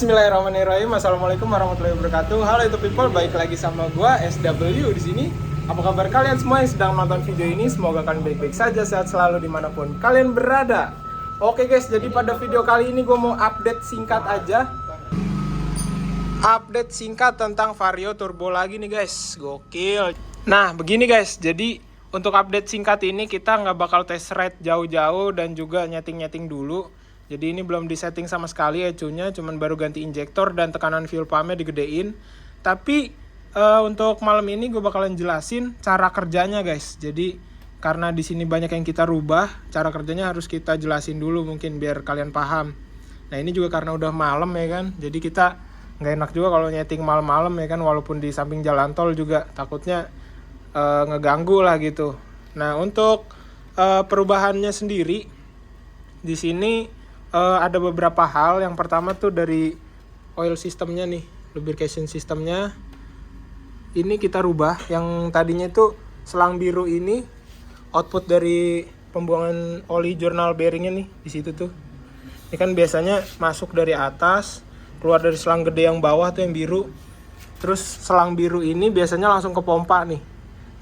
Bismillahirrahmanirrahim. Assalamualaikum warahmatullahi wabarakatuh. Halo itu people, baik lagi sama gua SW di sini. Apa kabar kalian semua yang sedang menonton video ini? Semoga kalian baik-baik saja, sehat selalu dimanapun kalian berada. Oke guys, jadi pada video kali ini gua mau update singkat aja. Update singkat tentang Vario Turbo lagi nih guys, gokil. Nah begini guys, jadi untuk update singkat ini kita nggak bakal test ride jauh-jauh dan juga nyeting-nyeting dulu. Jadi ini belum disetting sama sekali ECU-nya, cuman baru ganti injektor dan tekanan fuel pumpnya digedein. Tapi untuk malam ini gue bakalan jelasin cara kerjanya guys. Jadi karena di sini banyak yang kita rubah, cara kerjanya harus kita jelasin dulu mungkin biar kalian paham. Nah ini juga karena udah malam ya kan, jadi kita nggak enak juga kalau nyeting malam-malam ya kan, walaupun di samping jalan tol juga takutnya ngeganggu lah gitu. Nah untuk perubahannya sendiri di sini ada beberapa hal. Yang pertama tuh dari oil sistemnya nih, lubrication sistemnya ini kita rubah. Yang tadinya itu selang biru ini output dari pembuangan oli journal bearingnya nih di situ tuh. Ini kan biasanya masuk dari atas, keluar dari selang gede yang bawah tuh yang biru. Terus selang biru ini biasanya langsung ke pompa nih.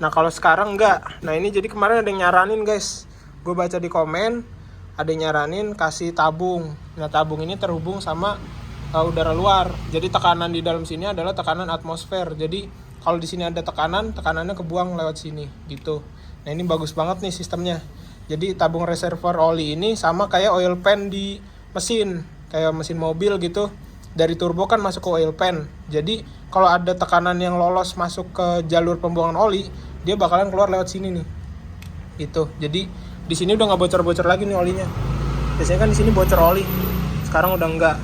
Nah kalau sekarang enggak. Nah ini jadi kemarin ada yang nyaranin guys, gue baca di komen ada yang nyaranin kasih tabung. Nah tabung ini terhubung sama udara luar. Jadi tekanan di dalam sini adalah tekanan atmosfer. Jadi kalau di sini ada tekanan, tekanannya kebuang lewat sini gitu. Nah ini bagus banget nih sistemnya. Jadi tabung reservoir oli ini sama kayak oil pan di mesin, kayak mesin mobil gitu. Dari turbo kan masuk ke oil pan. Jadi kalau ada tekanan yang lolos masuk ke jalur pembuangan oli, dia bakalan keluar lewat sini nih. Gitu. Jadi di sini udah nggak bocor-bocor lagi nih olinya. Biasanya kan di sini bocor oli, sekarang udah enggak.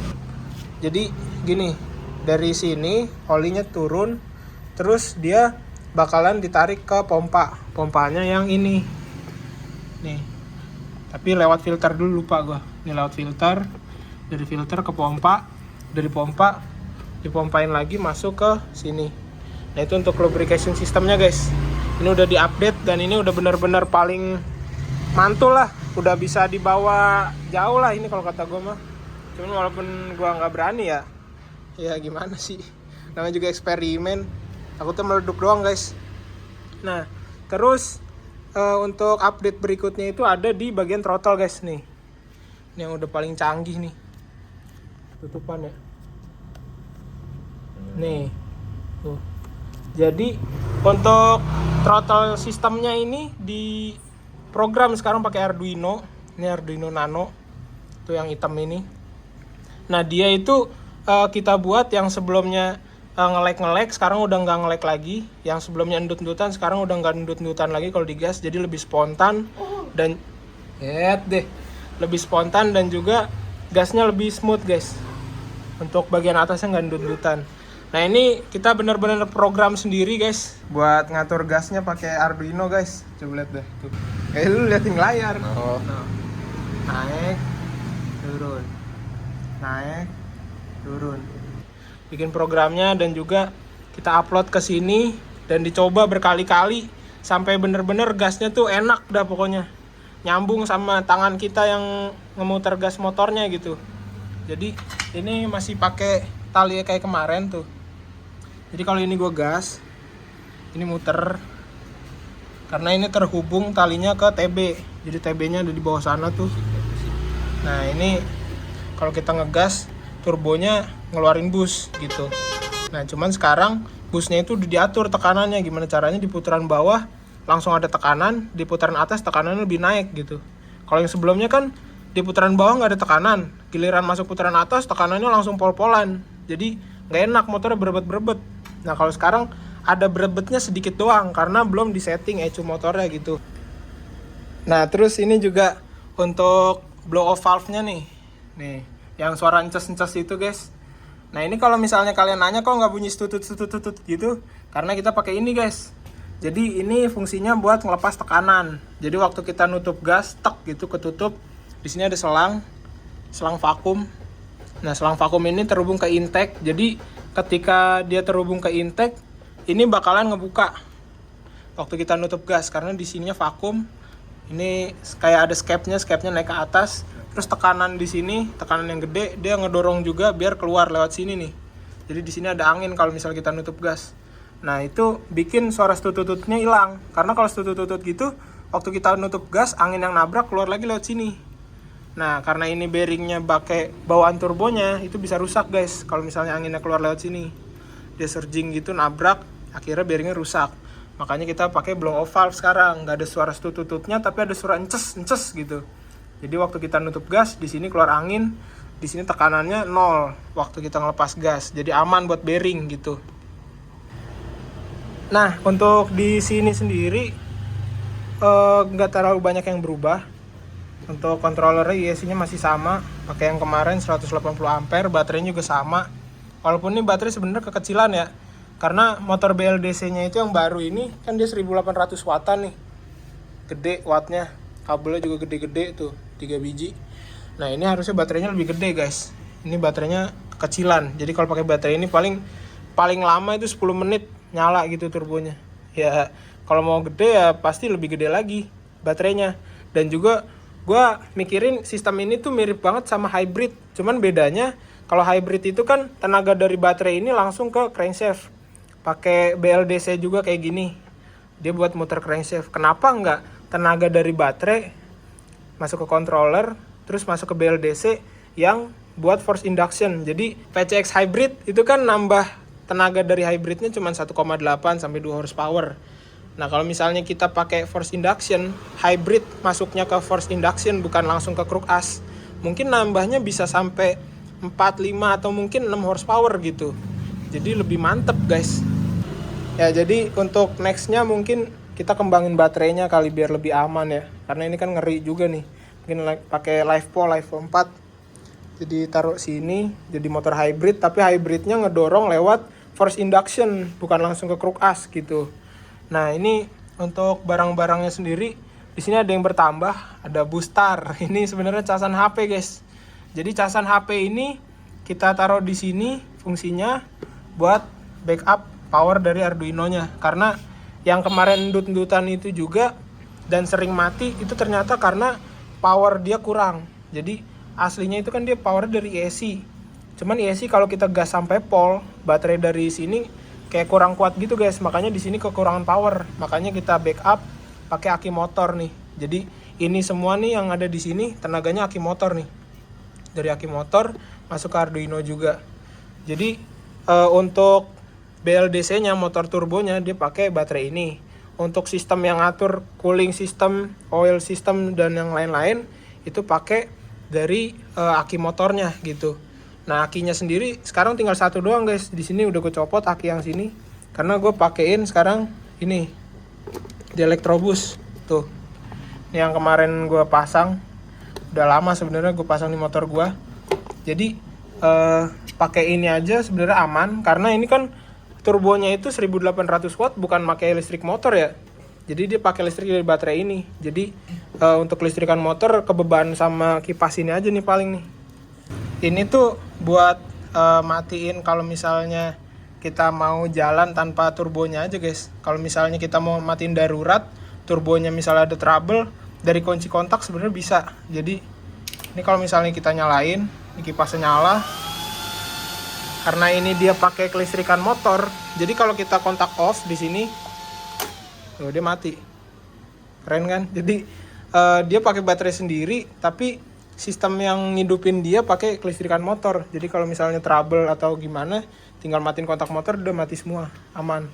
Jadi gini, dari sini olinya turun, terus dia bakalan ditarik ke pompa. Pompanya yang ini, nih. Tapi lewat filter dulu, lupa gua. Ini lewat filter, dari filter ke pompa, dari pompa dipompain lagi masuk ke sini. Nah itu untuk lubrication sistemnya guys. Ini udah diupdate dan ini udah benar-benar paling mantul lah, udah bisa dibawa jauh lah ini kalau kata gue mah. Cuman walaupun gue nggak berani ya gimana sih, namanya juga eksperimen, takutnya meleduk doang guys. Nah terus untuk update berikutnya itu ada di bagian throttle guys nih. Ini yang udah paling canggih nih, tutupan ya nih tuh. Jadi untuk throttle sistemnya ini di program sekarang pakai Arduino. Ini Arduino Nano tuh yang hitam ini. Nah dia itu kita buat yang sebelumnya nge-lag sekarang udah nggak nge-lag lagi. Yang sebelumnya endut-endutan sekarang udah nggak endut-endutan lagi kalau digas. Jadi lebih spontan dan lebih spontan dan juga gasnya lebih smooth guys. Untuk bagian atasnya nggak endut-endutan. Nah ini kita benar-benar program sendiri guys buat ngatur gasnya pakai Arduino guys. Coba lihat deh tuh. Kayak lu liatin layar. Oh. Nah, naik, turun, naik, turun. Bikin programnya dan juga kita upload ke sini dan dicoba berkali-kali sampai bener-bener gasnya tuh enak dah pokoknya. Nyambung sama tangan kita yang ngemuter gas motornya gitu. Jadi ini masih pakai tali kayak kemarin tuh. Jadi kalau ini gue gas, ini muter. Karena ini terhubung talinya ke TB. Jadi TB-nya ada di bawah sana tuh. Nah ini kalau kita ngegas, turbonya ngeluarin bus gitu. Nah cuman sekarang busnya itu udah diatur tekanannya. Gimana caranya di putaran bawah langsung ada tekanan, di putaran atas tekanannya lebih naik gitu. Kalau yang sebelumnya kan di putaran bawah nggak ada tekanan, giliran masuk putaran atas tekanannya langsung pol-polan. Jadi nggak enak, motornya berebet-berebet. Nah kalau sekarang ada berebetnya sedikit doang karena belum disetting ECU motornya gitu. Nah terus ini juga untuk blow off valve-nya nih yang suara encas-encas itu guys. Nah ini kalau misalnya kalian nanya kok nggak bunyi tutut gitu, karena kita pakai ini guys. Jadi ini fungsinya buat ngelepas tekanan. Jadi waktu kita nutup gas, tek gitu ketutup. Di sini ada selang vakum. Nah selang vakum ini terhubung ke intake. Jadi ketika dia terhubung ke intake, ini bakalan ngebuka waktu kita nutup gas karena di sininya vakum. Ini kayak ada skepnya naik ke atas. Terus tekanan di sini, tekanan yang gede, dia ngedorong juga biar keluar lewat sini nih. Jadi di sini ada angin kalau misal kita nutup gas. Nah itu bikin suara stut-tututnya hilang. Karena kalau stut-tutut gitu, waktu kita nutup gas, angin yang nabrak keluar lagi lewat sini. Nah karena ini bearingnya pakai bawaan turbonya, itu bisa rusak guys. Kalau misalnya anginnya keluar lewat sini, dia surging gitu, nabrak, akhirnya bearingnya rusak. Makanya kita pakai blow off valve sekarang. Nggak ada suara stut-tututnya, tapi ada suara ences gitu. Jadi waktu kita nutup gas, di sini keluar angin, di sini tekanannya 0 waktu kita ngelepas gas. Jadi aman buat bearing gitu. Nah, untuk di sini sendiri nggak terlalu banyak yang berubah. Untuk controllernya IEC-nya masih sama, pakai yang kemarin 180 ampere, baterainya juga sama. Walaupun ini baterai sebenarnya kekecilan ya. Karena motor BLDC-nya itu yang baru ini kan dia 1800 wattan nih. Gede wattnya. Kabelnya juga gede-gede tuh, 3 biji. Nah ini harusnya baterainya lebih gede guys. Ini baterainya kekecilan. Jadi kalau pakai baterai ini paling lama itu 10 menit nyala gitu turbonya. Ya kalau mau gede ya pasti lebih gede lagi baterainya. Dan juga gue mikirin sistem ini tuh mirip banget sama hybrid. Cuman bedanya kalau hybrid itu kan tenaga dari baterai ini langsung ke crankshaft. Pakai BLDC juga kayak gini. Dia buat muter crankshaft. Kenapa enggak tenaga dari baterai masuk ke controller, terus masuk ke BLDC yang buat force induction. Jadi PCX hybrid itu kan nambah tenaga dari hybridnya cuma 1,8 sampai 2 horsepower. Nah kalau misalnya kita pakai force induction, hybrid masuknya ke force induction bukan langsung ke kruk as, mungkin nambahnya bisa sampai 4, 5 atau mungkin 6 horsepower gitu. Jadi lebih mantep guys. Ya jadi untuk nextnya mungkin kita kembangin baterainya kali biar lebih aman ya. Karena ini kan ngeri juga nih. Mungkin pakai LivePo 4. Jadi taruh sini jadi motor hybrid, tapi hybridnya ngedorong lewat force induction, bukan langsung ke kruk as gitu. Nah, ini untuk barang-barangnya sendiri di sini ada yang bertambah, ada booster. Ini sebenarnya casan HP, guys. Jadi casan HP ini kita taruh di sini fungsinya buat backup power dari Arduino-nya. Karena yang kemarin endut-endutan itu juga dan sering mati itu ternyata karena power dia kurang. Jadi aslinya itu kan dia power dari IEC. Cuman IEC kalau kita gas sampai pol, baterai dari sini kayak kurang kuat gitu guys. Makanya di sini kekurangan power. Makanya kita backup pakai aki motor nih. Jadi ini semua nih yang ada di sini tenaganya aki motor nih. Dari aki motor masuk ke Arduino juga. Jadi untuk BLDC-nya, motor turbonya dia pakai baterai ini. Untuk sistem yang ngatur cooling system, oil system dan yang lain-lain itu pakai dari aki motornya gitu. Nah akinya sendiri sekarang tinggal satu doang guys. Di sini udah gue copot aki yang sini karena gue pakein sekarang ini di Electrobus tuh. Ini yang kemarin gue pasang, udah lama sebenarnya gue pasang di motor gue. Jadi pakai ini aja sebenarnya aman karena ini kan turbonya itu 1800 watt, bukan pakai listrik motor ya. Jadi dia pakai listrik dari baterai ini. Jadi untuk listrikan motor kebeban sama kipas ini aja nih paling nih. Ini tuh buat matiin kalau misalnya kita mau jalan tanpa turbonya aja guys. Kalau misalnya kita mau matiin darurat, turbonya misalnya ada trouble, dari kunci kontak sebenarnya bisa. Jadi ini kalau misalnya kita nyalain, ini kipasnya nyala. Karena ini dia pakai kelistrikan motor, jadi kalau kita kontak off di sini, tuh dia mati. Keren kan? Jadi dia pakai baterai sendiri, tapi sistem yang ngidupin dia pakai kelistrikan motor. Jadi kalau misalnya trouble atau gimana, tinggal matiin kontak motor, udah mati semua, aman.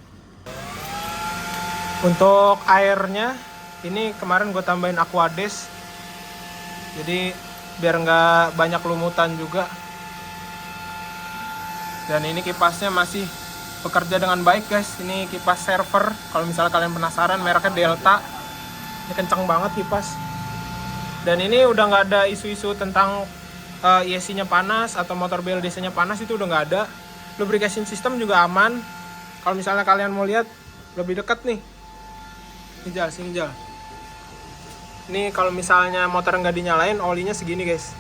Untuk airnya, ini kemarin gue tambahin Aquades, jadi biar nggak banyak lumutan juga. Dan ini kipasnya masih bekerja dengan baik guys. Ini kipas server. Kalau misalnya kalian penasaran, mereknya Delta. Ini kenceng banget kipas. Dan ini udah nggak ada isu-isu tentang IEC-nya panas atau motor BLDC-nya panas, itu udah nggak ada. Lubrication system juga aman. Kalau misalnya kalian mau lihat lebih dekat nih. Ini Jal, sini Jal. Ini kalau misalnya motor nggak dinyalain, olinya segini guys.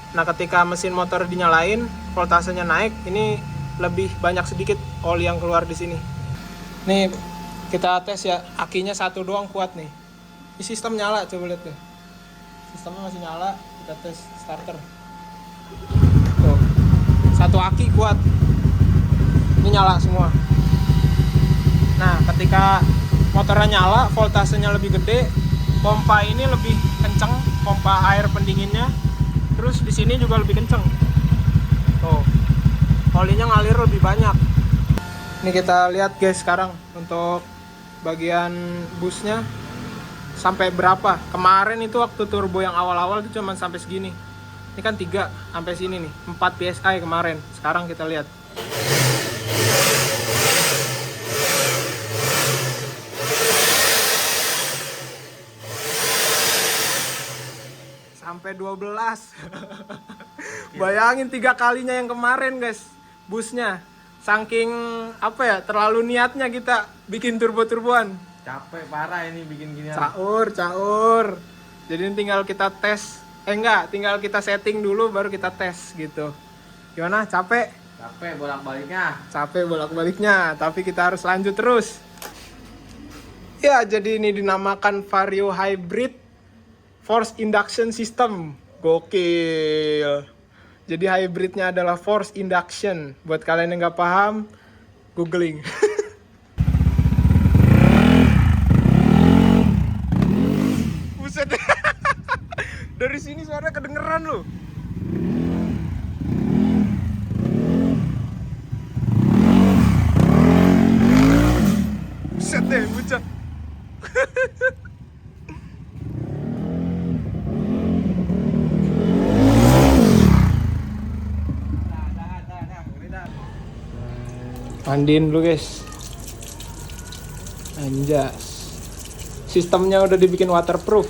Nah ketika mesin motor dinyalain, voltasenya naik, ini lebih banyak sedikit oli yang keluar di sini. Nih kita tes ya, akinya satu doang kuat nih. Ini sistem nyala, coba lihat tuh. sistemnya masih nyala. Kita tes starter. Tuh, satu aki kuat. Ini nyala semua. Nah, ketika motornya nyala, voltasenya lebih gede, pompa ini lebih kenceng, pompa air pendinginnya. Terus di sini juga lebih kenceng. Tuh, olinya ngalir lebih banyak. Ini kita lihat guys sekarang untuk bagian busnya sampai berapa. Kemarin itu waktu turbo yang awal-awal itu cuma sampai segini. Ini kan 3 sampai sini nih, 4 PSI kemarin. Sekarang kita lihat. Sampai 12. Bayangin 3 kalinya yang kemarin guys, busnya. Saking apa ya, terlalu niatnya kita bikin turbo-turboan. Capek parah ini bikin gini. Caur. Jadi tinggal kita tes. Tinggal kita setting dulu baru kita tes gitu. Gimana? Capek? Capek bolak-baliknya. Capek bolak-baliknya, tapi kita harus lanjut terus. Ya, jadi ini dinamakan Vario Hybrid Force Induction System. Gokil. Jadi hybridnya adalah force induction. Buat kalian yang nggak paham, googling. Buset. Dari sini suaranya kedengeran loh. Buset deh, bocah. Mandiin dulu guys. Anjas. Sistemnya udah dibikin waterproof.